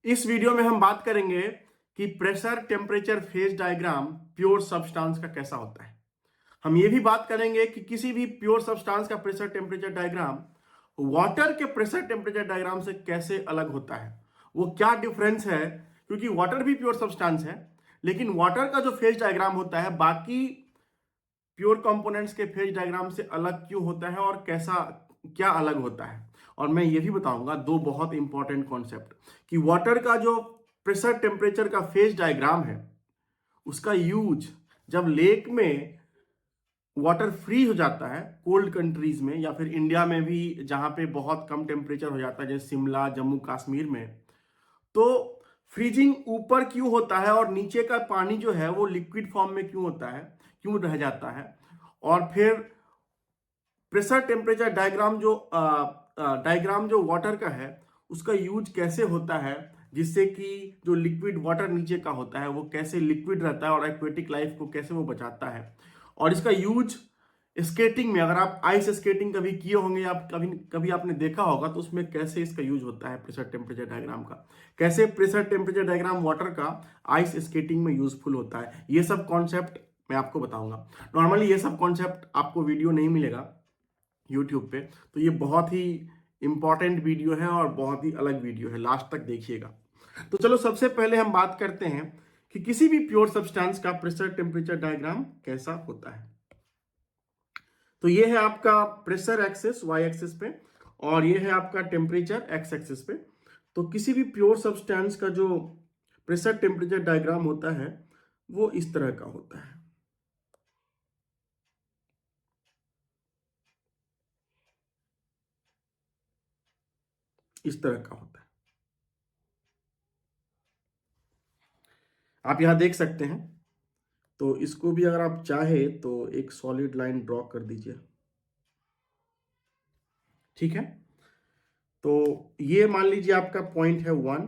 इस वीडियो में हम बात करेंगे कि pressure temperature phase diagram pure substance का कैसा होता है। हम ये भी बात करेंगे कि किसी भी प्योर सब्सटेंस का प्रेशर टेम्परेचर डायग्राम वाटर के प्रेशर टेम्परेचर डायग्राम से कैसे अलग होता है, वो क्या डिफरेंस है। क्योंकि वाटर भी प्योर सब्सटेंस है, लेकिन वाटर का जो फेज डायग्राम होता है बाकी प्योर कंपोनेंट्स के फेज डायग्राम से अलग क्यों होता है और कैसा क्या अलग होता है। और मैं ये भी बताऊंगा दो बहुत इंपॉर्टेंट कॉन्सेप्ट कि वाटर का जो प्रेशर टेम्परेचर का फेज डायग्राम है उसका यूज जब लेक में वाटर फ्री हो जाता है कोल्ड कंट्रीज में या फिर इंडिया में भी जहां पे बहुत कम टेम्परेचर हो जाता है जैसे शिमला जम्मू कश्मीर में, तो फ्रीजिंग ऊपर क्यों होता है और नीचे का पानी जो है वो लिक्विड फॉर्म में क्यों होता है, क्यों रह जाता है। और फिर प्रेशर टेम्परेचर डायग्राम जो वाटर का है उसका यूज कैसे होता है जिससे कि जो लिक्विड वाटर नीचे का होता है वो कैसे लिक्विड रहता है और एक्वेटिक लाइफ को कैसे वो बचाता है। और इसका यूज स्केटिंग में, अगर आप आइस स्केटिंग कभी किए होंगे, आप कभी कभी आपने देखा होगा, तो उसमें कैसे इसका यूज होता है प्रेशर टेम्परेचर डायग्राम का, कैसे प्रेशर टेम्परेचर डायग्राम वाटर का आइस स्केटिंग में यूजफुल होता है, ये सब कॉन्सेप्ट मैं आपको बताऊंगा। नॉर्मली ये सब कॉन्सेप्ट आपको वीडियो नहीं मिलेगा यूट्यूब पे, तो ये बहुत ही इंपॉर्टेंट वीडियो है और बहुत ही अलग वीडियो है, लास्ट तक देखिएगा। तो चलो सबसे पहले हम बात करते हैं कि किसी भी प्योर सब्सटेंस का प्रेशर टेम्परेचर डायग्राम कैसा होता है। तो ये है आपका प्रेशर एक्सिस वाई एक्सिस पे और ये है आपका टेम्परेचर एक्स एक्सिस पे। तो किसी भी प्योर सब्सटेंस का जो प्रेशर टेम्परेचर डायग्राम होता है वो इस तरह का होता है। इस तरह का होता है, आप यहां देख सकते हैं। तो इसको भी अगर आप चाहे तो एक सॉलिड लाइन ड्रॉ कर दीजिए, ठीक है। तो ये मान लीजिए आपका पॉइंट है 1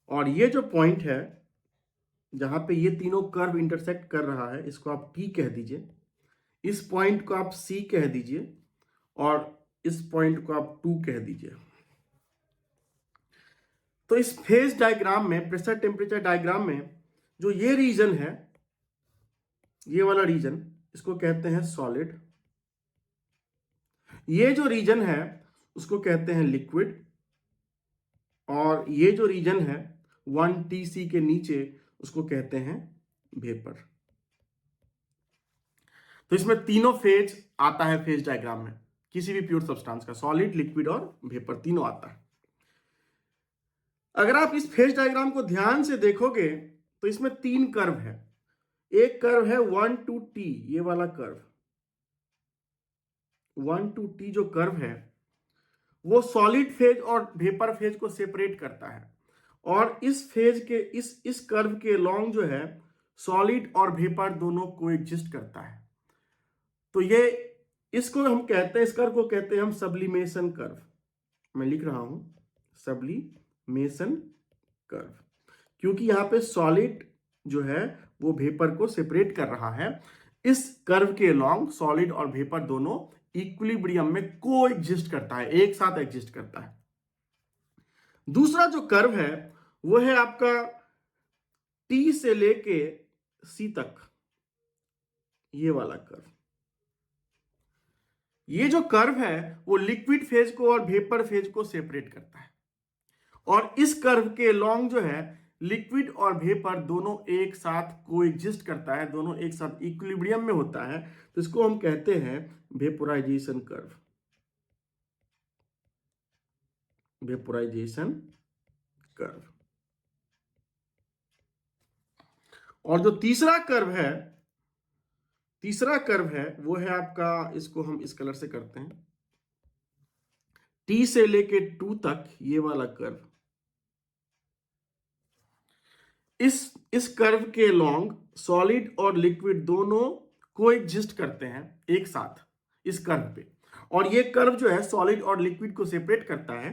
और ये जो पॉइंट है जहां पे ये तीनों कर्व इंटरसेक्ट कर रहा है इसको आप T कह दीजिए, इस पॉइंट को आप C कह दीजिए और इस पॉइंट को आप 2 कह दीजिए। तो इस फेज डायग्राम में, प्रेशर टेम्परेचर डायग्राम में जो ये रीजन है, ये वाला रीजन, इसको कहते हैं सॉलिड। ये जो रीजन है उसको कहते हैं लिक्विड और ये जो रीजन है 1TC के नीचे उसको कहते हैं वेपर। तो इसमें तीनों फेज आता है फेज डायग्राम में, किसी भी प्योर सब्सटेंस का, सॉलिड, लिक्विड और वेपर तीनों आता है। अगर आप इस फेज डायग्राम को ध्यान से देखोगे तो इसमें 3 कर्व है। एक कर्व है 1 to T, ये वाला कर्व 1 to T जो कर्व है वो सॉलिड फेज और वेपर फेज को सेपरेट करता है और इस फेज के इस कर्व के लॉन्ग जो है सॉलिड और वेपर दोनों को एग्जिस्ट करता है। तो ये इसको हम कहते हैं, इस कर्व को कहते हैं हम सब्लिमेशन कर्व। मैं लिख रहा हूं सब्लिमेशन कर्व, क्योंकि यहां पे सॉलिड जो है वो वेपर को सेपरेट कर रहा है। इस कर्व के लॉन्ग सॉलिड और वेपर दोनों इक्विलिब्रियम में को एग्जिस्ट करता है, एक साथ एग्जिस्ट करता है। दूसरा जो कर्व है वो है आपका T से लेके C तक, ये वाला कर्व। ये जो कर्व है वो लिक्विड फेज को और वेपर फेज को सेपरेट करता है और इस कर्व के लॉन्ग जो है लिक्विड और वेपर दोनों एक साथ कोएग्जिस्ट करता है, दोनों एक साथ इक्विलिब्रियम में होता है। तो इसको हम कहते हैं वेपोराइजेशन कर्व, वेपोराइजेशन कर्व। और जो तीसरा कर्व है वो है आपका, इसको हम इस कलर से करते हैं, T से लेके 2 तक, ये वाला कर्व। इस कर्व के लॉन्ग सॉलिड और लिक्विड दोनों कोएग्जिस्ट करते हैं एक साथ इस कर्व पे, और ये कर्व जो है सॉलिड और लिक्विड को सेपरेट करता है।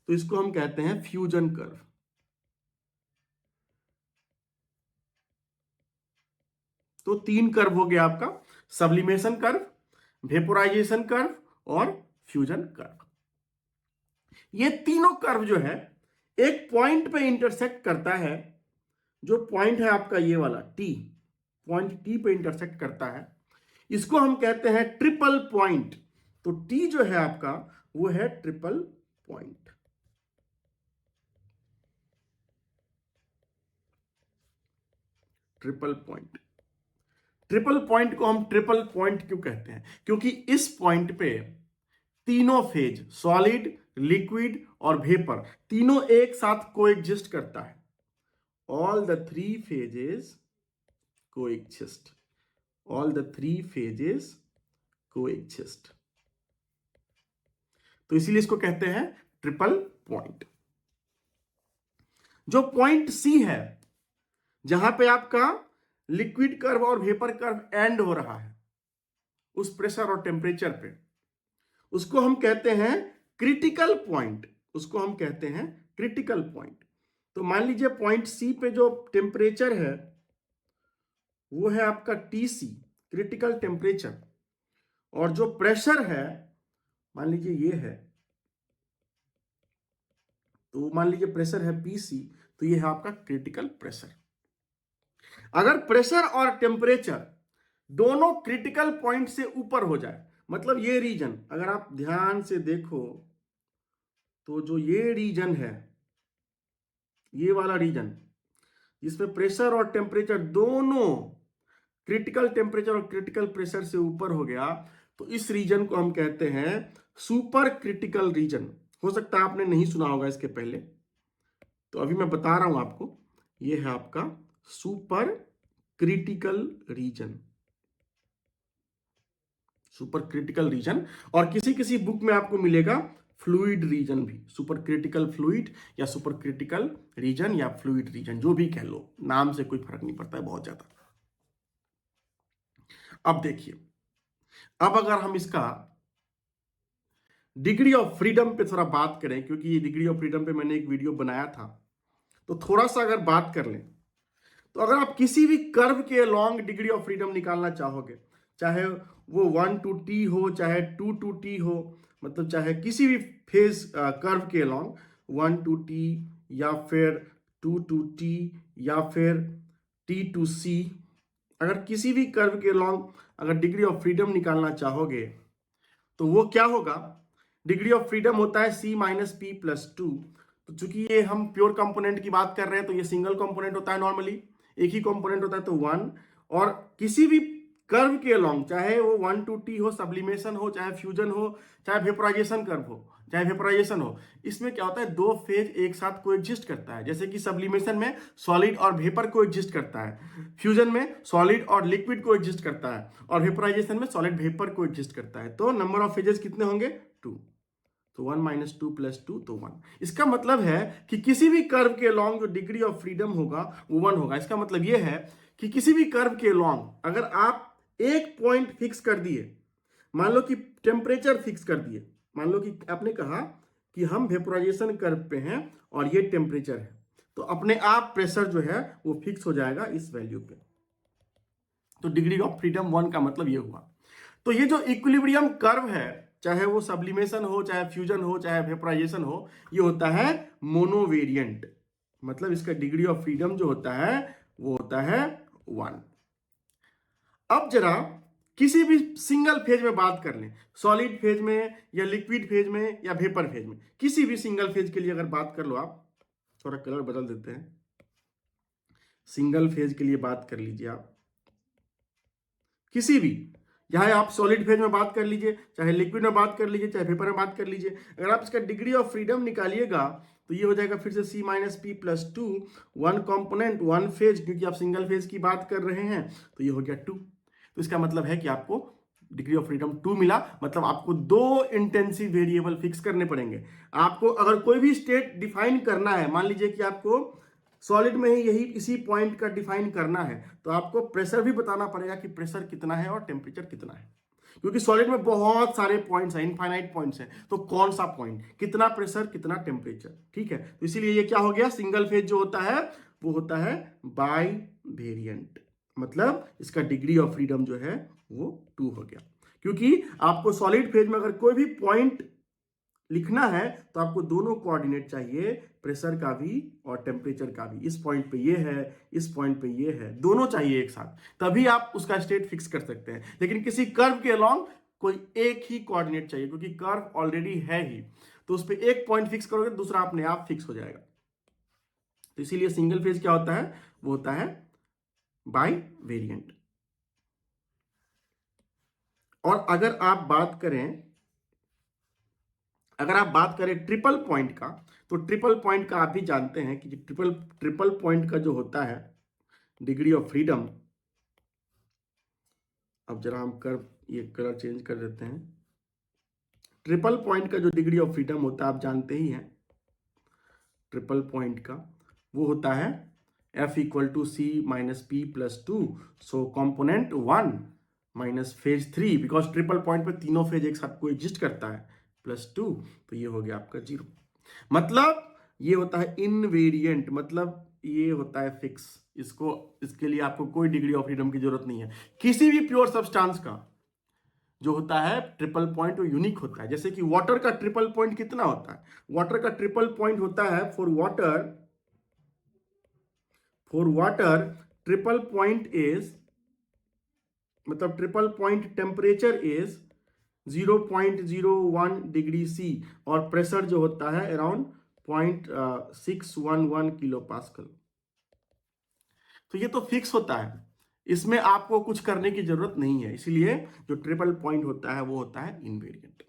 तो इसको हम कहते हैं फ्यूजन कर्व। तो 3 कर्व हो गया आपका, सब्लिमेशन कर्व, वेपोराइजेशन कर्व और फ्यूजन कर्व। ये तीनों कर्व जो है एक पॉइंट पे इंटरसेक्ट करता है, जो पॉइंट है आपका ये वाला टी, पॉइंट टी पे इंटरसेक्ट करता है, इसको हम कहते हैं ट्रिपल पॉइंट। तो टी जो है आपका वो है triple point. Triple point, triple point को हम ट्रिपल पॉइंट क्यों कहते हैं? क्योंकि इस पॉइंट पे तीनों फेज, सॉलिड, लिक्विड और वेपर, तीनों एक साथ कोएग्जिस्ट करता है। All the three phases coexist, all the three phases coexist. तो इसीलिए इसको कहते हैं ट्रिपल पॉइंट। जो पॉइंट सी है, जहां पे आपका लिक्विड कर्व और वेपर कर्व एंड हो रहा है उस प्रेशर और टेम्परेचर पे, उसको हम कहते हैं क्रिटिकल पॉइंट, उसको हम कहते हैं क्रिटिकल पॉइंट। तो मान लीजिए पॉइंट सी पे जो टेम्परेचर है वो है आपका टीसी, क्रिटिकल टेम्परेचर, और जो प्रेशर है मान लीजिए ये है, तो मान लीजिए प्रेशर है पीसी, तो ये है आपका क्रिटिकल प्रेशर। अगर प्रेशर और टेम्परेचर दोनों क्रिटिकल पॉइंट से ऊपर हो जाए, मतलब ये रीजन अगर आप ध्यान से देखो तो जो ये रीजन है, ये वाला रीजन जिसमें प्रेशर और टेम्परेचर दोनों क्रिटिकल टेम्परेचर और क्रिटिकल प्रेशर से ऊपर हो गया, तो इस रीजन को हम कहते हैं सुपर क्रिटिकल रीजन। हो सकता है आपने नहीं सुना होगा इसके पहले, तो अभी मैं बता रहा हूं आपको। ये है आपका super critical reason, super critical reason. और किसी किसी बुक में आपको मिलेगा फ्लूइड रीजन भी, सुपर क्रिटिकल फ्लूइड या सुपर क्रिटिकल रीजन या फ्लूइड रीजन, जो भी कह लो, नाम से कोई फर्क नहीं पड़ता है बहुत ज्यादा। अब देखिए, अब अगर हम इसका डिग्री ऑफ फ्रीडम पे थोड़ा बात करें, क्योंकि ये डिग्री ऑफ फ्रीडम पे मैंने एक वीडियो बनाया था, तो थोड़ा सा अगर बात कर लें, तो अगर आप किसी भी कर्व के लॉन्ग डिग्री ऑफ फ्रीडम निकालना चाहोगे, चाहे वो 1 to t हो, चाहे 2 to t हो, मतलब चाहे किसी भी फेज कर्व के लॉन्ग 1 to t या फिर 2 to t या फिर t to c, अगर किसी भी कर्व के लॉन्ग अगर डिग्री ऑफ फ्रीडम निकालना चाहोगे तो वो क्या होगा? डिग्री ऑफ फ्रीडम होता है c minus P plus to. तो चूंकि ये हम प्योर कंपोनेंट की बात कर रहे हैं, तो ये सिंगल कंपोनेंट होता है, नॉर्मली एक ही कंपोनेंट होता है, तो 1। और किसी भी कर्व के लॉन्ग, चाहे वो 1 to t हो, सब्लिमेशन हो, चाहे फ्यूजन हो, चाहे वेपोराइजेशन कर्व हो, चाहे वेपोराइजेशन हो, इसमें क्या होता है, दो फेज एक साथ कोएग्जिस्ट करता है। जैसे कि सब्लिमेशन में सॉलिड और वेपर कोएग्जिस्ट करता है, फ्यूजन में सॉलिड और लिक्विड कोएग्जिस्ट करता है, और वेपोराइजेशन में सॉलिड वेपर कोएग्जिस्ट करता है। तो नंबर ऑफ फेजेस कितने होंगे? 2। तो 1 माइनस 2 प्लस 2, तो 1। इसका मतलब है कि किसी भी कर्व के लॉन्ग जो डिग्री ऑफ फ्रीडम होगा वो 1 होगा। इसका मतलब यह है कि किसी भी कर्व के लॉन्ग अगर आप एक पॉइंट फिक्स कर दिए, मान लो कि टेम्परेचर फिक्स कर दिए, मान लो कि आपने कहा कि हम वेपोराइजेशन कर्व पे हैं और ये टेम्परेचर है, तो अपने आप प्रेशर जो है वो फिक्स हो जाएगा इस वैल्यू पे। तो डिग्री ऑफ फ्रीडम 1 का मतलब ये हुआ। तो ये जो इक्विलिब्रियम कर्व है, चाहे वो सब्लिमेशन हो, चाहे फ्यूजन हो, चाहे वेपोराइजेशन हो, ये होता है मोनोवेरिएंट। मतलब इसका डिग्री ऑफ फ्रीडम जो होता है वो होता है 1। अब जरा किसी भी सिंगल फेज में बात कर लें, सॉलिड फेज में या लिक्विड फेज में या वेपर फेज में, किसी भी सिंगल फेज के लिए अगर बात कर लो, आप थोड़ा कलर बदल देते हैं, सिंगल फेज के लिए बात कर लीजिए आप, किसी भी, चाहे आप सॉलिड फेज में बात कर लीजिए, चाहे लिक्विड में बात कर लीजिए, चाहे वेपर में बात कर लीजिए, अगर आप इसका डिग्री ऑफ फ्रीडम निकालिएगा तो ये हो जाएगा फिर से c minus P plus to, 1 component 1 phase, क्योंकि आप सिंगल फेज की बात कर रहे हैं, तो ये हो गया 2। तो इसका मतलब है कि आपको डिग्री ऑफ फ्रीडम 2 मिला। मतलब आपको दो इंटेंसिव वेरिएबल फिक्स करने पड़ेंगे। आपको अगर कोई भी स्टेट डिफाइन करना है, मान लीजिए कि आपको सॉलिड में ही यही इसी पॉइंट का डिफाइन करना है, तो आपको प्रेशर भी बताना पड़ेगा कि प्रेशर कितना है और टेम्परेचर कितना है, क्योंकि सॉलिड में बहुत सारे पॉइंट्स हैं, इनफाइनाइट पॉइंट्स हैं। तो कौन सा पॉइंट, कितना प्रेशर, कितना टेम्परेचर, ठीक है। तो इसीलिए ये क्या हो गया, सिंगल फेज जो होता है वो होता है बाई वेरिएंट, मतलब इसका डिग्री ऑफ फ्रीडम जो है वो 2 हो गया। क्योंकि आपको सॉलिड फेज में अगर कोई भी पॉइंट लिखना है तो आपको दोनों कोऑर्डिनेट चाहिए, प्रेशर का भी और टेम्परेचर का भी। इस पॉइंट पे ये है, इस पॉइंट पे ये है, दोनों चाहिए एक साथ, तभी आप उसका स्टेट फिक्स कर सकते हैं। लेकिन किसी कर्व के अलोंग कोई एक ही कोऑर्डिनेट चाहिए, क्योंकि कर्व ऑलरेडी है ही, तो उस पर एक पॉइंट फिक्स करोगे दूसरा अपने आप फिक्स हो जाएगा। तो इसीलिए सिंगल फेज क्या होता है, वो होता है बाई वेरिएंट। और अगर आप बात करें ट्रिपल पॉइंट का, तो ट्रिपल पॉइंट का आप भी जानते हैं कि ट्रिपल पॉइंट का जो होता है डिग्री ऑफ फ्रीडम, अब जरा हम ये कलर चेंज कर देते हैं। ट्रिपल पॉइंट का जो डिग्री ऑफ फ्रीडम होता है आप जानते ही हैं, ट्रिपल पॉइंट का वो होता है F equal to C minus P plus two, so component 1 minus phase 3, because triple point पे तीनों फेज एक साथ कोएग्जिस्ट करता है, प्लस 2, तो ये हो गया आपका 0। मतलब ये होता है इनवेरिएंट, मतलब ये होता है फिक्स। इसके लिए आपको कोई डिग्री ऑफ फ्रीडम की जरूरत नहीं है। किसी भी प्योर सब्सटेंस का जो होता है ट्रिपल पॉइंट वो यूनिक होता है। जैसे कि वाटर का ट्रिपल पॉइंट कितना होता है, वाटर का ट्रिपल पॉइंट होता है for water triple point is, मतलब triple point temperature is 0.01 degree C, और प्रेशर जो होता है अराउंड 0.611 किलो पास्कल। तो ये तो फिक्स होता है, इसमें आपको कुछ करने की जरूरत नहीं है, इसलिए जो ट्रिपल पॉइंट होता है वो होता है इनवेरिएंट।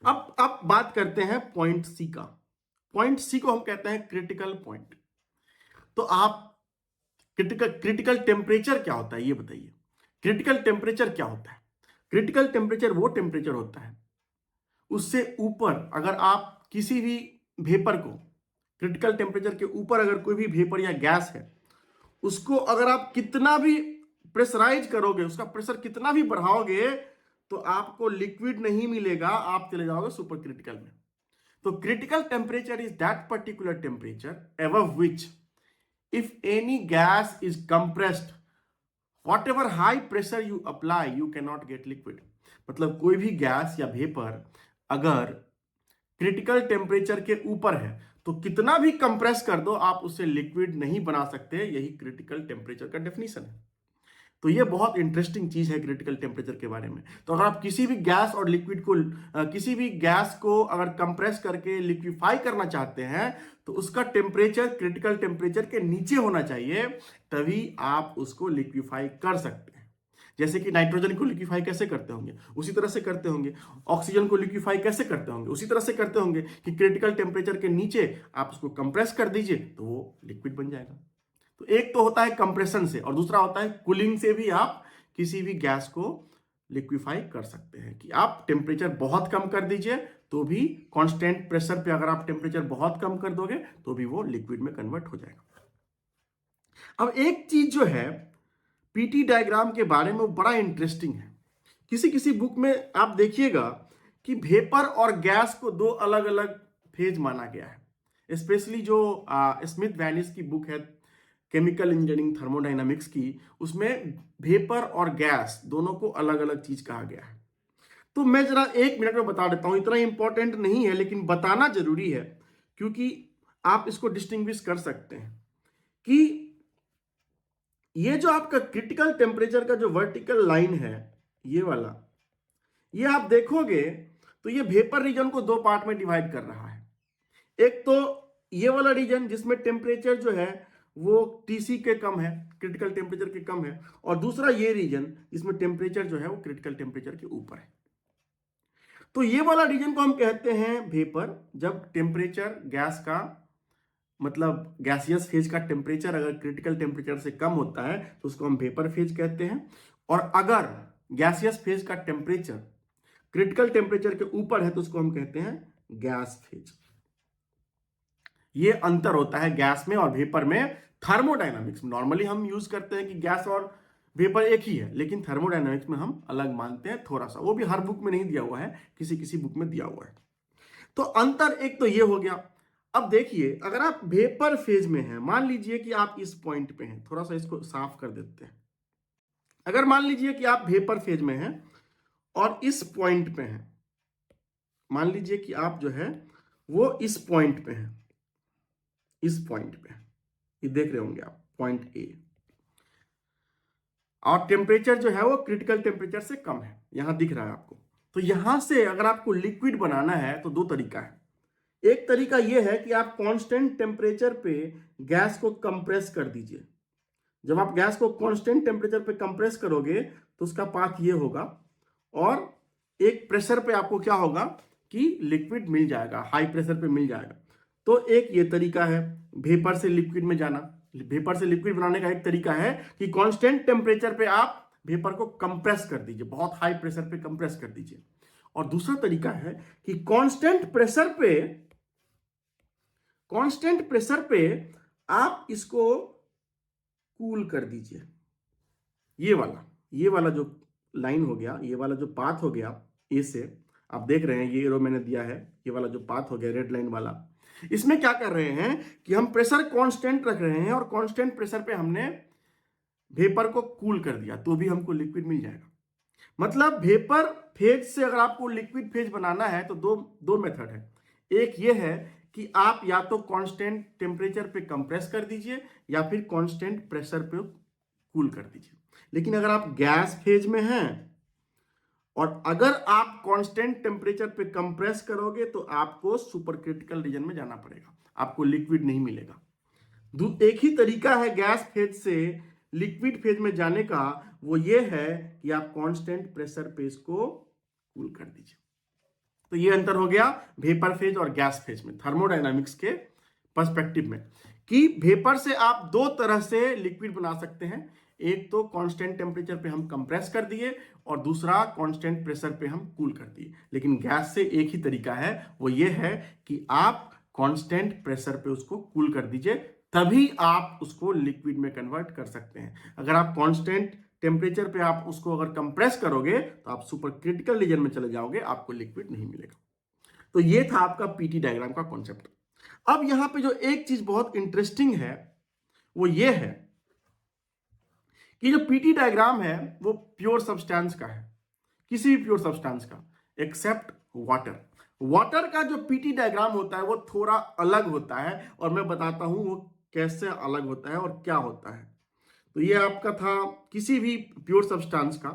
अब बात करते हैं पॉइंट सी का। पॉइंट सी को हम कहते हैं क्रिटिकल पॉइंट। तो आप क्रिटिकल टेम्परेचर क्या होता है ये बताइए। क्रिटिकल टेम्परेचर क्या होता है? क्रिटिकल टेम्परेचर वो टेम्परेचर होता है, उससे ऊपर अगर आप किसी भी वेपर को, क्रिटिकल टेम्परेचर के ऊपर अगर कोई भी वेपर या गैस है, उसको अगर आप कितना भी प्रेशराइज करोगे, उसका प्रेशर कितना भी बढ़ाओगे, तो आपको लिक्विड नहीं मिलेगा, आप चले जाओगे सुपर क्रिटिकल में। तो critical temperature is that particular temperature above which if any gas is compressed, whatever high pressure you apply you cannot get liquid। मतलब कोई भी गैस या वेपर अगर क्रिटिकल टेम्परेचर के ऊपर है तो कितना भी कंप्रेस कर दो आप उसे लिक्विड नहीं बना सकते। यही क्रिटिकल टेम्परेचर का डेफिनेशन है। तो ये बहुत इंटरेस्टिंग चीज है क्रिटिकल टेम्परेचर के बारे में। तो अगर आप किसी भी गैस और लिक्विड को किसी भी गैस को अगर कंप्रेस करके लिक्विफाई करना चाहते हैं तो उसका टेम्परेचर क्रिटिकल टेम्परेचर के नीचे होना चाहिए, तभी आप उसको लिक्विफाई कर सकते हैं। जैसे कि नाइट्रोजन को लिक्विफाई कैसे करते होंगे, उसी तरह से करते होंगे। ऑक्सीजन को लिक्विफाई कैसे करते होंगे, उसी तरह से करते होंगे कि क्रिटिकल टेम्परेचर के नीचे आप उसको कंप्रेस कर दीजिए तो वो लिक्विड बन जाएगा। तो एक तो होता है कंप्रेशन से और दूसरा होता है कूलिंग से भी आप किसी भी गैस को लिक्विफाई कर सकते हैं, कि आप टेम्परेचर बहुत कम कर दीजिए तो भी कांस्टेंट प्रेशर पे अगर आप टेम्परेचर बहुत कम कर दोगे तो भी वो लिक्विड में कन्वर्ट हो जाएगा। अब एक चीज जो है पीटी डायग्राम के बारे में वो बड़ा इंटरेस्टिंग है। किसी किसी बुक में आप देखिएगा कि वेपर और गैस को दो अलग अलग फेज माना गया है। स्पेशली जो स्मिथ वैनिस की बुक है केमिकल इंजीनियरिंग थर्मोडायनामिक्स की, उसमें वेपर और गैस दोनों को अलग अलग चीज कहा गया है। तो मैं जरा 1 मिनट में बता देता हूं, इतना इंपॉर्टेंट नहीं है लेकिन बताना जरूरी है, क्योंकि आप इसको डिस्टिंग्विश कर सकते हैं कि ये जो आपका क्रिटिकल टेम्परेचर का जो वर्टिकल लाइन है ये वाला, ये आप देखोगे तो ये वेपर रीजन को 2 पार्ट में डिवाइड कर रहा है। एक तो ये वाला रीजन जिसमें टेम्परेचर जो है वो टीसी के कम है, क्रिटिकल टेम्परेचर के कम है, और दूसरा ये रीजन जिसमें टेम्परेचर जो है वो क्रिटिकल टेम्परेचर के ऊपर है। तो ये वाला रीजन को हम कहते हैं वेपर। जब टेम्परेचर गैस का, मतलब गैसियस फेज का टेम्परेचर अगर क्रिटिकल टेम्परेचर से कम होता है तो उसको हम वेपर फेज कहते हैं, और अगर गैसियस फेज का टेम्परेचर क्रिटिकल टेम्परेचर के ऊपर है तो उसको हम कहते हैं गैस फेज। ये अंतर होता है गैस में और वेपर में थर्मोडायनामिक्स में। नॉर्मली हम यूज करते हैं कि गैस और वेपर एक ही है, लेकिन थर्मोडायनामिक्स में हम अलग मानते हैं थोड़ा सा, वो भी हर बुक में नहीं दिया हुआ है, किसी किसी बुक में दिया हुआ है। तो अंतर एक तो ये हो गया। अब देखिए अगर आप वेपर फेज में हैं, मान लीजिए कि आप इस पॉइंट पे हैं, थोड़ा सा इसको साफ कर देते हैं। अगर मान लीजिए कि आप वेपर फेज में हैं और इस पॉइंट पे हैं, मान लीजिए कि आप जो है वो इस पॉइंट पे हैं, इस पॉइंट पे, ये देख रहे होंगे आप पॉइंट ए, और टेम्परेचर जो है वो क्रिटिकल टेम्परेचर से कम है, यहां दिख रहा है आपको। तो यहां से अगर आपको लिक्विड बनाना है तो दो तरीका है। एक तरीका यह है कि आप कांस्टेंट टेम्परेचर पे गैस को कंप्रेस कर दीजिए। जब आप गैस को कांस्टेंट टेम्परेचर पे कंप्रेस करोगे तो उसका पाथ ये होगा, और एक प्रेशर पे आपको क्या होगा कि लिक्विड मिल जाएगा, हाई प्रेशर पे मिल जाएगा। तो एक ये तरीका है वेपर से लिक्विड में जाना। वेपर से लिक्विड बनाने का एक तरीका है कि कांस्टेंट टेम्परेचर पे आप वेपर को कंप्रेस कर दीजिए, बहुत हाई प्रेशर पे कंप्रेस कर दीजिए। और दूसरा तरीका है कि कांस्टेंट प्रेशर पे आप इसको कूल कर दीजिए। ये वाला जो लाइन हो गया, ये वाला जो पाथ हो गया ए से, आप देख रहे हैं ये एरो मैंने दिया है, ये वाला जो पाथ हो गया रेड लाइन वाला, इसमें क्या कर रहे हैं कि हम प्रेशर कांस्टेंट रख रहे हैं और कांस्टेंट प्रेशर पे हमने वेपर को कूल कर दिया, तो भी हमको लिक्विड मिल जाएगा। मतलब वेपर फेज से अगर आपको लिक्विड फेज बनाना है तो दो दो मेथड है। एक ये है कि आप या तो कांस्टेंट टेम्परेचर पे कंप्रेस कर दीजिए या फिर कांस्टेंट प्रेशर पे कूल कर दीजिए। लेकिन अगर आप गैस फेज में हैं और अगर आप कांस्टेंट टेम्परेचर पे कंप्रेस करोगे तो आपको सुपर क्रिटिकल रीजन में जाना पड़ेगा, आपको लिक्विड नहीं मिलेगा। एक ही तरीका है गैस फेज से लिक्विड फेज में जाने का, वो ये है कि आप कांस्टेंट प्रेशर पे इसको कूल कर दीजिए। तो ये अंतर हो गया वेपर फेज और गैस फेज में थर्मोडायनामिक्स के पर्सपेक्टिव में, कि वेपर से आप दो तरह से लिक्विड बना सकते हैं। एक तो कांस्टेंट टेम्परेचर पे हम कंप्रेस कर दिए और दूसरा कांस्टेंट प्रेशर पे हम कूल कर दिए। लेकिन गैस से एक ही तरीका है, वो ये है कि आप कांस्टेंट प्रेशर पे उसको कूल कर दीजिए, तभी आप उसको लिक्विड में कन्वर्ट कर सकते हैं। अगर आप कांस्टेंट टेम्परेचर पे आप उसको अगर कंप्रेस करोगे तो आप सुपर क्रिटिकल रीजन में चले जाओगे, आपको लिक्विड नहीं मिलेगा। तो ये था आपका पीटी डायग्राम का कॉन्सेप्ट। अब यहां पे जो एक चीज बहुत इंटरेस्टिंग है वो ये है कि जो पीटी डायग्राम है वो प्योर सब्सटेंस का है, किसी भी प्योर सब्सटेंस का एक्सेप्ट वाटर। वाटर का जो पीटी डायग्राम होता है वो थोड़ा अलग होता है, और मैं बताता हूं वो कैसे अलग होता है और क्या होता है। तो ये आपका था किसी भी प्योर सब्सटेंस का।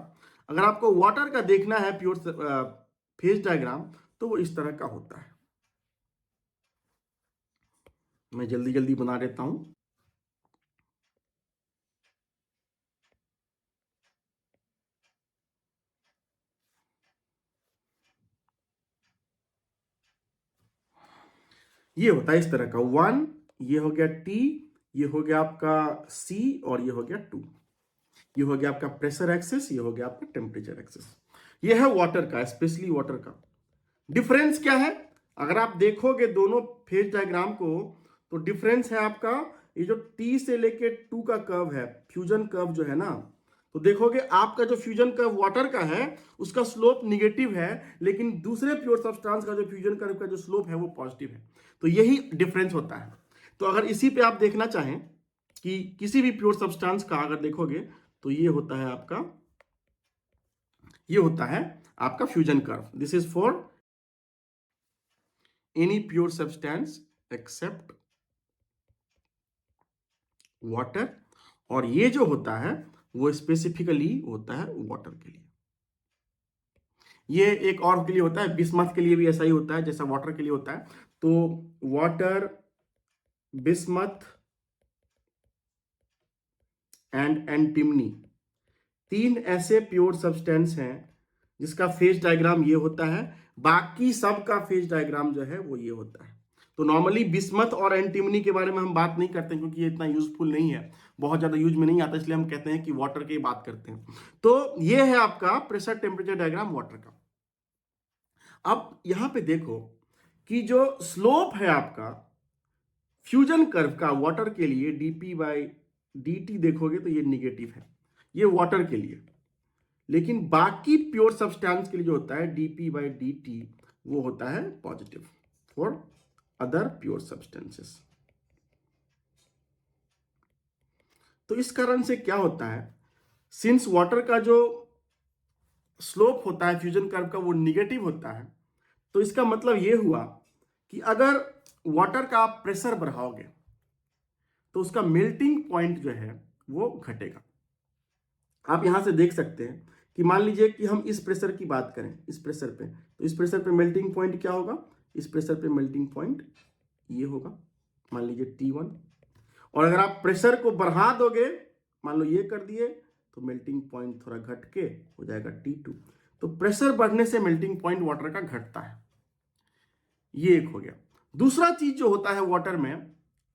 अगर आपको वाटर का देखना है प्योर फेज डायग्राम तो वो इस तरह का होता है। मैं जल्दी जल्दी बना देता हूं। ये होता है इस तरह का 1, ये हो गया T, ये हो गया आपका C, और ये हो गया 2। ये हो गया आपका प्रेशर एक्सेस, ये हो गया आपका टेम्परेचर एक्सेस। ये है वाटर का, स्पेशली वाटर का। डिफरेंस क्या है? अगर आप देखोगे दोनों फेज डायग्राम को तो डिफरेंस है आपका ये जो T से लेके 2 का कर्व है, फ्यूजन कर्व जो है ना, तो देखोगे आपका जो फ्यूजन कर्व वाटर का है उसका स्लोप निगेटिव है, लेकिन दूसरे प्योर सब्सटेंस का जो फ्यूजन कर्व का जो स्लोप है वो पॉजिटिव है। तो यही डिफरेंस होता है। तो अगर इसी पे आप देखना चाहें कि किसी भी प्योर सब्सटेंस का अगर देखोगे तो ये होता है आपका, ये होता है आपका fusion curve. This is for any pure substance except water, और ये जो होता है वो स्पेसिफिकली होता है वाटर के लिए। ये एक और के लिए होता है, बिस्मथ के लिए भी ऐसा ही होता है जैसा वाटर के लिए होता है। तो वाटर, बिस्मथ एंड एंटीमनी, 3 ऐसे प्योर सब्सटेंस हैं जिसका फेज डायग्राम ये होता है। बाकी सब का फेज डायग्राम जो है वो ये होता है। तो नॉर्मली बिस्मथ और एंटीमनी के बारे में हम बात नहीं करते क्योंकि ये इतना यूजफुल नहीं है, बहुत ज्यादा यूज में नहीं आता, इसलिए हम कहते हैं कि वाटर की बात करते हैं। तो ये है आपका प्रेशर टेम्परेचर डायग्राम वाटर का। अब यहां पे देखो कि जो स्लोप है आपका फ्यूजन कर्व का वाटर के लिए dp/dt देखोगे तो ये निगेटिव है, ये वाटर के लिए। लेकिन बाकी प्योर सब्सटेंस के लिए जो होता है dp/dt वो होता है positive for other pure substances. तो इस कारण से क्या होता है, सिंस वाटर का जो स्लोप होता है फ्यूजन कर्व का वो निगेटिव होता है, तो इसका मतलब ये हुआ कि अगर वाटर का आप प्रेशर बढ़ाओगे तो उसका मेल्टिंग पॉइंट जो है वो घटेगा। आप यहां से देख सकते हैं कि मान लीजिए कि हम इस प्रेशर की बात करें, इस प्रेशर पे, तो इस प्रेशर पे मेल्टिंग पॉइंट क्या होगा, इस प्रेशर पे मेल्टिंग पॉइंट ये होगा, मान लीजिए T1। और अगर आप प्रेशर को बढ़ा दोगे, मान लो ये कर दिए, तो मेल्टिंग पॉइंट थोड़ा घट के हो जाएगा T2। तो प्रेशर बढ़ने से मेल्टिंग पॉइंट वाटर का घटता है, ये एक हो गया। दूसरा चीज जो होता है वाटर में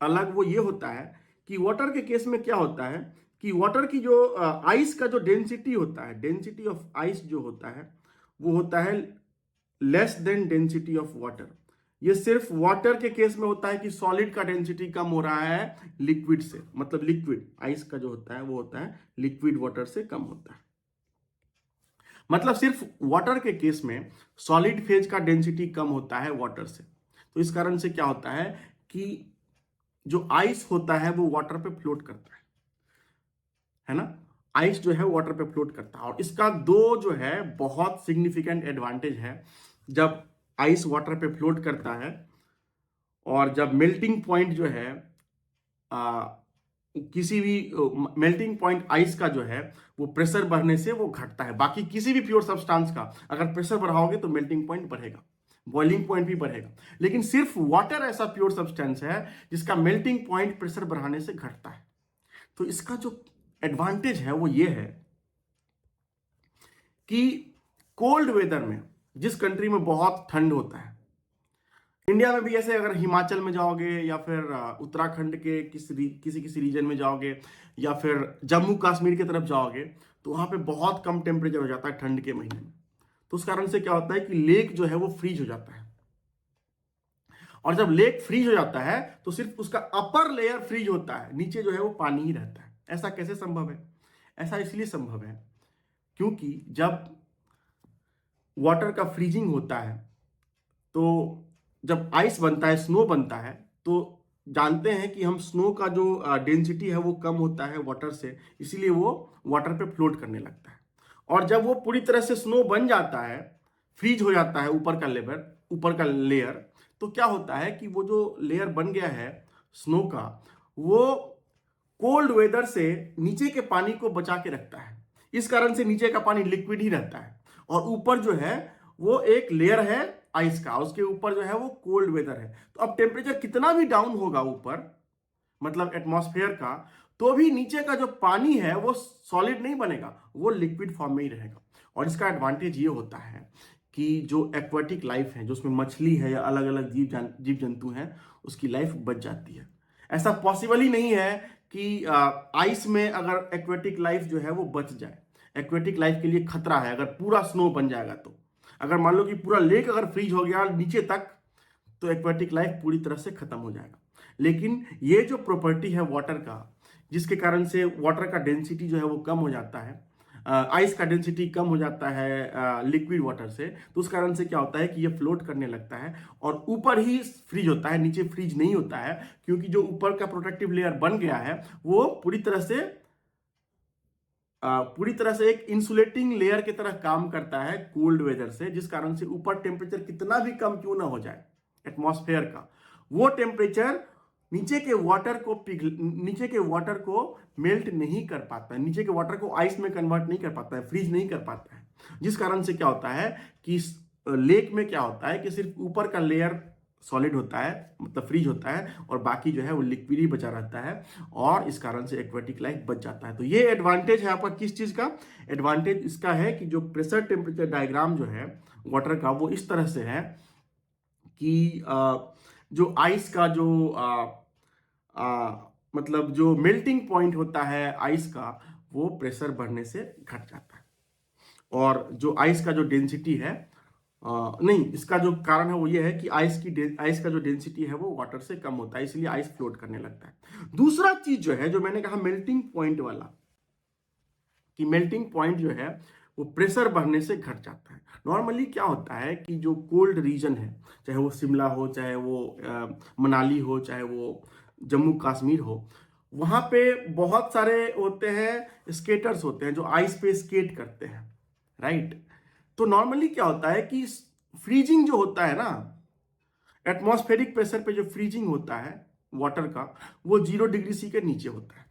अलग, वो ये होता है कि वाटर के केस में क्या होता है कि वाटर की जो आइस का जो डेंसिटी होता है, डेंसिटी ऑफ आइस जो होता है वो होता है less than density of water. ये सिर्फ वाटर के केस में होता है कि सॉलिड का डेंसिटी कम हो रहा है लिक्विड से, मतलब लिक्विड आइस का जो होता है वो होता है लिक्विड वाटर से कम होता है। मतलब सिर्फ वाटर के केस में सॉलिड फेज का डेंसिटी कम होता है वाटर से। तो इस कारण से क्या होता है कि जो आइस होता है वो वाटर पे फ्लोट करता है ना, आइस जो है वाटर पे फ्लोट करता है। और इसका दो जो है बहुत सिग्निफिकेंट एडवांटेज है, जब आइस वाटर पे फ्लोट करता है और जब मेल्टिंग पॉइंट जो है किसी भी मेल्टिंग पॉइंट आइस का जो है वो प्रेशर बढ़ने से वो घटता है। बाकी किसी भी प्योर सब्सटेंस का अगर प्रेशर बढ़ाओगे तो मेल्टिंग पॉइंट बढ़ेगा, बॉइलिंग पॉइंट भी बढ़ेगा। लेकिन सिर्फ वाटर ऐसा प्योर सब्सटेंस है जिसका मेल्टिंग पॉइंट प्रेशर बढ़ाने से घटता है। तो इसका जो एडवांटेज है वो ये है कि कोल्ड वेदर में, जिस कंट्री में बहुत ठंड होता है, इंडिया में भी ऐसे अगर हिमाचल में जाओगे या फिर उत्तराखंड के किसी रीजन में जाओगे या फिर जम्मू कश्मीर की तरफ जाओगे तो वहां पे बहुत कम टेम्परेचर हो जाता है ठंड के महीने में। तो उस कारण से क्या होता है कि लेक जो है वो फ्रीज हो जाता है। और जब लेक फ्रीज हो जाता है तो सिर्फ उसका अपर लेयर फ्रीज होता है, नीचे जो है वो पानी ही रहता है। ऐसा कैसे संभव है? ऐसा इसलिए संभव है क्योंकि जब वाटर का फ्रीजिंग होता है तो जब आइस बनता है, स्नो बनता है, तो जानते हैं कि हम स्नो का जो डेंसिटी है वो कम होता है वाटर से, इसीलिए वो वाटर पे फ्लोट करने लगता है। और जब वो पूरी तरह से स्नो बन जाता है, फ्रीज हो जाता है ऊपर का लेयर, तो क्या होता है कि वो जो लेयर बन गया है स्नो का, वो कोल्ड वेदर से नीचे के पानी को बचा के रखता है। इस कारण से नीचे का पानी लिक्विड ही रहता है और ऊपर जो है वो एक लेयर है आइस का, उसके ऊपर जो है वो कोल्ड वेदर है। तो अब टेम्परेचर कितना भी डाउन होगा ऊपर, मतलब एटमॉस्फेयर का, तो भी नीचे का जो पानी है वो सॉलिड नहीं बनेगा, वो लिक्विड फॉर्म में ही रहेगा। और इसका एडवांटेज ये होता है कि जो एक्वाटिक लाइफ है, जो उसमें मछली है या अलग अलग जीव जंतु हैं, उसकी लाइफ बच जाती है। ऐसा पॉसिबल ही नहीं है कि आइस में अगर एक्वाटिक लाइफ जो है वो बच जाए। एक्वाटिक लाइफ के लिए खतरा है अगर पूरा स्नो बन जाएगा तो। अगर मान लो कि पूरा लेक अगर फ्रीज हो गया नीचे तक, तो एक्वाटिक लाइफ पूरी तरह से खत्म हो जाएगा। लेकिन ये जो प्रॉपर्टी है वाटर का, जिसके कारण से वाटर का डेंसिटी जो है वो कम हो जाता है, आइस का डेंसिटी कम हो जाता है लिक्विड वाटर से, तो उस कारण से क्या होता है कि ये फ्लोट करने लगता है और ऊपर ही फ्रीज होता है, नीचे फ्रीज नहीं होता है, क्योंकि जो ऊपर का प्रोटेक्टिव लेयर बन गया है वो पूरी तरह से एक इंसुलेटिंग लेयर की तरह काम करता है कोल्ड वेदर से, जिस कारण से ऊपर टेम्परेचर कितना भी कम क्यों ना हो जाए एटमॉस्फेयर का, वो टेम्परेचर नीचे के वाटर को मेल्ट नहीं कर पाता है, नीचे के वाटर को आइस में कन्वर्ट नहीं कर पाता है, फ्रीज नहीं कर पाता है। जिस कारण से क्या होता है कि लेक में क्या होता है कि सिर्फ ऊपर का लेयर सॉलिड होता है, मतलब फ्रीज होता है, और बाकी जो है वो लिक्विड ही बचा रहता है, और इस कारण से एक्वाटिक लाइफ बच जाता है। तो ये एडवांटेज है आपका किस चीज का? एडवांटेज इसका है कि जो प्रेशर टेम्परेचर डायग्राम जो है वाटर का वो इस तरह से है कि जो आइस का जो मतलब जो मेल्टिंग पॉइंट होता है आइस का, वो प्रेशर बढ़ने से घट जाता है। और जो आइस का जो डेंसिटी है नहीं, इसका जो कारण है वो ये है कि आइस का जो डेंसिटी है वो वाटर से कम होता है, इसलिए आइस फ्लोट करने लगता है। दूसरा चीज जो है, जो मैंने कहा मेल्टिंग पॉइंट वाला, कि मेल्टिंग पॉइंट जो है वो प्रेशर बढ़ने से घट जाता है। नॉर्मली क्या होता है कि जो कोल्ड रीजन है, चाहे वो शिमला हो, चाहे वो मनाली हो, चाहे वो जम्मू कश्मीर हो, वहां पे बहुत सारे होते हैं स्केटर्स होते हैं जो आइस पे स्केट करते हैं, राइट? तो नॉर्मली क्या होता है कि फ्रीजिंग जो होता है ना, एटमॉस्फेरिक प्रेशर पे जो फ्रीजिंग होता है वाटर का, वो 0 डिग्री C के नीचे होता है।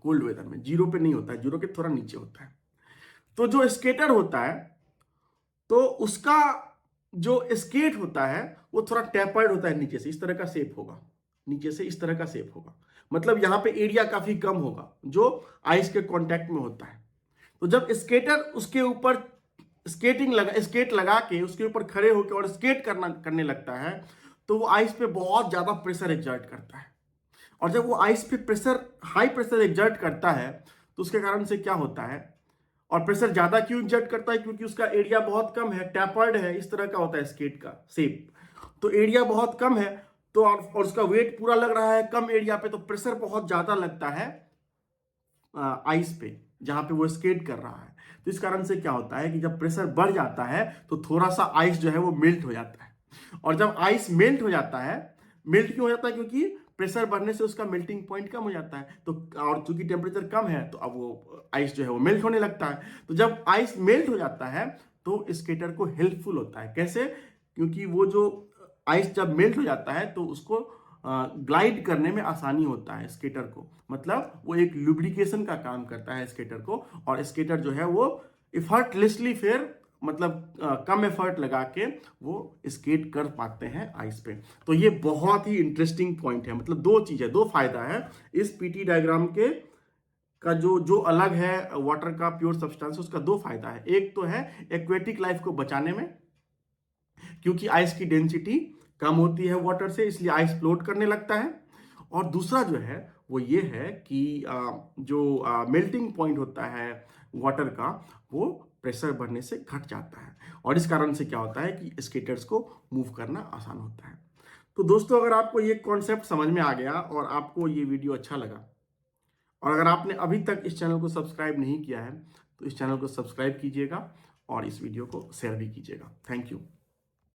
कोल्ड वेदर में 0 पे नहीं होता है, 0 के थोड़ा नीचे होता है। तो जो स्केटर होता है, तो उसका जो स्केट होता है वो थोड़ा टेपर्ड होता है, नीचे से इस तरह का शेप होगा, नीचे से इस तरह का शेप होगा। मतलब यहाँ पे एरिया काफी कम होगा जो आइस के कांटेक्ट में होता है। तो जब स्केटर उसके ऊपर स्केट लगा के उसके ऊपर खड़े होकर और स्केट करने लगता है, तो वो आइस पे बहुत ज्यादा प्रेशर एग्जर्ट करता है। और जब वो आइस पे हाई प्रेशर एग्जर्ट करता है, तो उसके कारण से क्या होता है, और प्रेशर ज्यादा क्यों एग्जर्ट करता है, क्योंकि उसका एरिया बहुत कम है, टैपर्ड है, इस तरह का होता है स्केट का शेप, तो एरिया बहुत कम है, तो और उसका वेट पूरा लग रहा है कम एरिया पे, तो प्रेशर बहुत ज्यादा लगता है आइस पे जहां पे वो स्केट कर रहा है। तो इस कारण से क्या होता है कि जब प्रेशर बढ़ जाता है तो थोड़ा सा आइस जो है वो मेल्ट हो जाता है। और जब आइस मेल्ट हो जाता है, मेल्ट क्यों हो जाता है, क्योंकि प्रेशर बढ़ने से उसका मेल्टिंग पॉइंट कम हो जाता है, तो और चूंकि टेम्परेचर कम है तो अब वो आइस जो है वो मेल्ट होने लगता है। तो जब आइस मेल्ट हो जाता है तो स्केटर को हेल्पफुल होता है। कैसे? क्योंकि वो जो आइस जब मेल्ट हो जाता है तो उसको ग्लाइड करने में आसानी होता है स्केटर को, मतलब वो एक लुब्रिकेशन का काम करता है स्केटर को, और स्केटर जो है वो इफर्टलेसली फिर मतलब कम एफर्ट लगा के वो स्केट कर पाते हैं आइस पे। तो ये बहुत ही इंटरेस्टिंग पॉइंट है, मतलब दो चीज है, दो फायदा है इस पीटी डायग्राम के का, जो जो अलग है वाटर का प्योर सब्सटेंस, उसका दो फायदा है। एक तो है एक्वेटिक लाइफ को बचाने में, क्योंकि आइस की डेंसिटी कम होती है वाटर से, इसलिए आइस फ्लोट करने लगता है। और दूसरा जो है वो ये है कि जो मेल्टिंग पॉइंट होता है वाटर का, वो प्रेशर बढ़ने से घट जाता है, और इस कारण से क्या होता है कि स्केटर्स को मूव करना आसान होता है। तो दोस्तों, अगर आपको ये कॉन्सेप्ट समझ में आ गया और आपको ये वीडियो अच्छा लगा, और अगर आपने अभी तक इस चैनल को सब्सक्राइब नहीं किया है, तो इस चैनल को सब्सक्राइब कीजिएगा और इस वीडियो को शेयर भी कीजिएगा। Thank you.